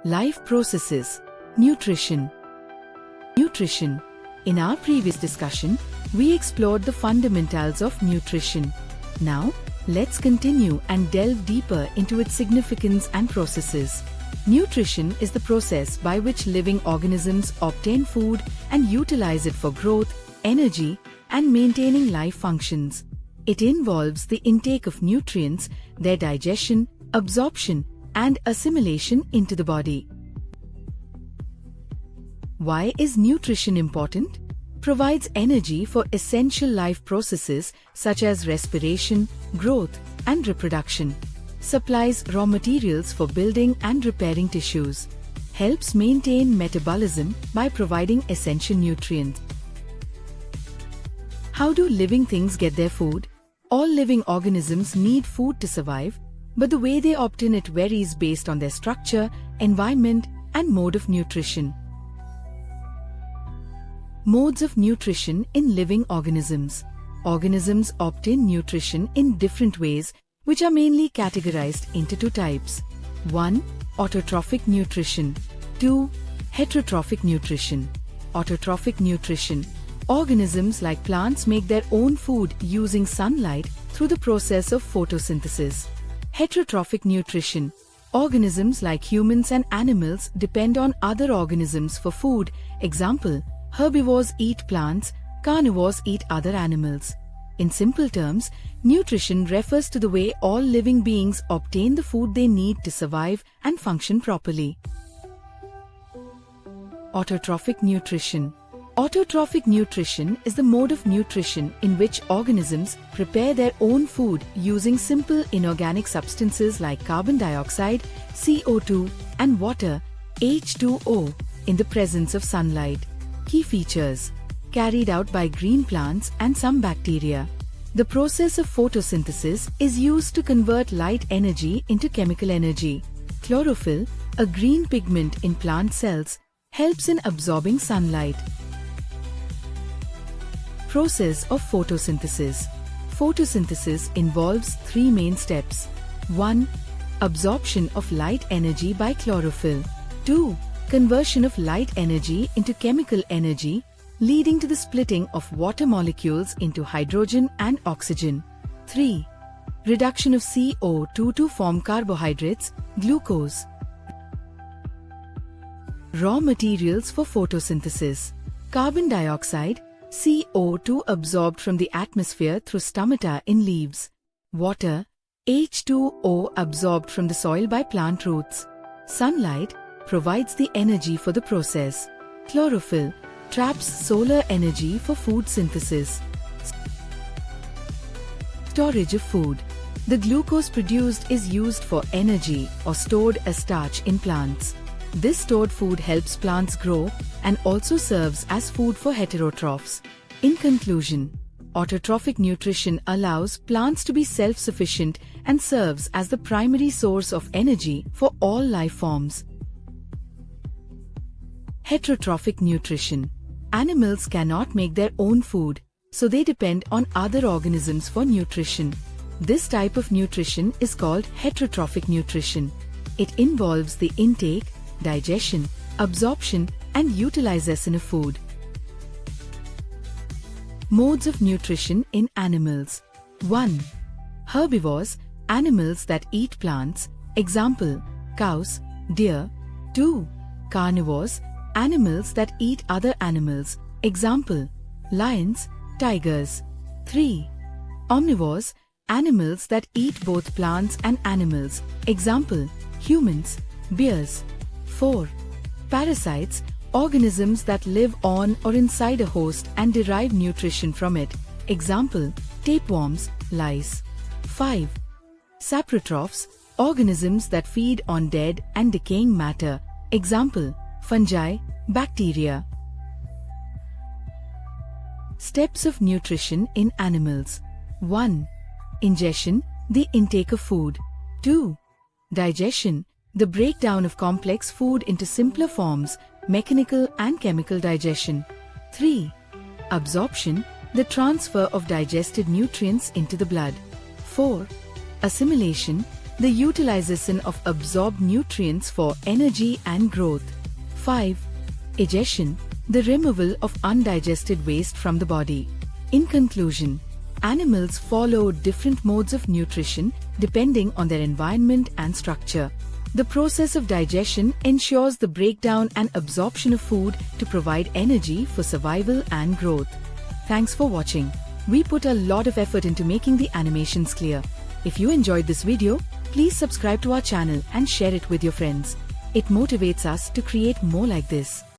Life processes. Nutrition. Nutrition. In our previous discussion, we explored the fundamentals of nutrition. Now, let's continue and delve deeper into its significance and processes. Nutrition is the process by which living organisms obtain food and utilize it for growth, energy, and maintaining life functions. It involves the intake of nutrients, their digestion, absorption, and assimilation into the body. Why is nutrition important? Provides energy for essential life processes such as respiration, growth, and reproduction. Supplies raw materials for building and repairing tissues. Helps maintain metabolism by providing essential nutrients. How do living things get their food? All living organisms need food to survive, but the way they obtain it varies based on their structure, environment, and mode of nutrition. Modes of nutrition in living organisms. Organisms obtain nutrition in different ways, which are mainly categorized into two types. 1. Autotrophic nutrition. 2. Heterotrophic nutrition. Autotrophic nutrition. Organisms like plants make their own food using sunlight through the process of photosynthesis. Heterotrophic nutrition. Organisms like humans and animals depend on other organisms for food. Example, herbivores eat plants, carnivores eat other animals. In simple terms, nutrition refers to the way all living beings obtain the food they need to survive and function properly. Autotrophic nutrition. Autotrophic nutrition is the mode of nutrition in which organisms prepare their own food using simple inorganic substances like carbon dioxide, CO2, and water, H2O, in the presence of sunlight. Key features. Carried out by green plants and some bacteria. The process of photosynthesis is used to convert light energy into chemical energy. Chlorophyll, a green pigment in plant cells, helps in absorbing sunlight. Process of photosynthesis. Photosynthesis involves three main steps. 1. Absorption of light energy by chlorophyll. 2. Conversion of light energy into chemical energy, leading to the splitting of water molecules into hydrogen and oxygen. 3. Reduction of CO2 to form carbohydrates, glucose. Raw materials for photosynthesis. Carbon dioxide, CO2 absorbed from the atmosphere through stomata in leaves. Water, H2O absorbed from the soil by plant roots. Sunlight provides the energy for the process. Chlorophyll traps solar energy for food synthesis. Storage of food. The glucose produced is used for energy or stored as starch in plants. This stored food helps plants grow and also serves as food for heterotrophs. In conclusion, autotrophic nutrition allows plants to be self-sufficient and serves as the primary source of energy for all life forms. Heterotrophic nutrition. Animals cannot make their own food, so they depend on other organisms for nutrition. This type of nutrition is called heterotrophic nutrition. It involves the intake, digestion, absorption, and utilization of food. Modes of nutrition in animals. 1. Herbivores, animals that eat plants, example, cows, deer. 2. Carnivores, animals that eat other animals, example, lions, tigers. 3. Omnivores, animals that eat both plants and animals, example, humans, bears. 4. Parasites, organisms that live on or inside a host and derive nutrition from it, example, tapeworms, lice. 5. Saprotrophs, organisms that feed on dead and decaying matter, example, fungi, bacteria. Steps of nutrition in animals. 1. Ingestion, the intake of food. 2. Digestion, the breakdown of complex food into simpler forms, mechanical and chemical digestion. 3. Absorption, the transfer of digested nutrients into the blood. 4. Assimilation, the utilization of absorbed nutrients for energy and growth. 5. Digestion, the removal of undigested waste from the body. In conclusion, animals follow different modes of nutrition depending on their environment and structure. The process of digestion ensures the breakdown and absorption of food to provide energy for survival and growth. Thanks for watching. We put a lot of effort into making the animations clear. If you enjoyed this video, please subscribe to our channel and share it with your friends. It motivates us to create more like this.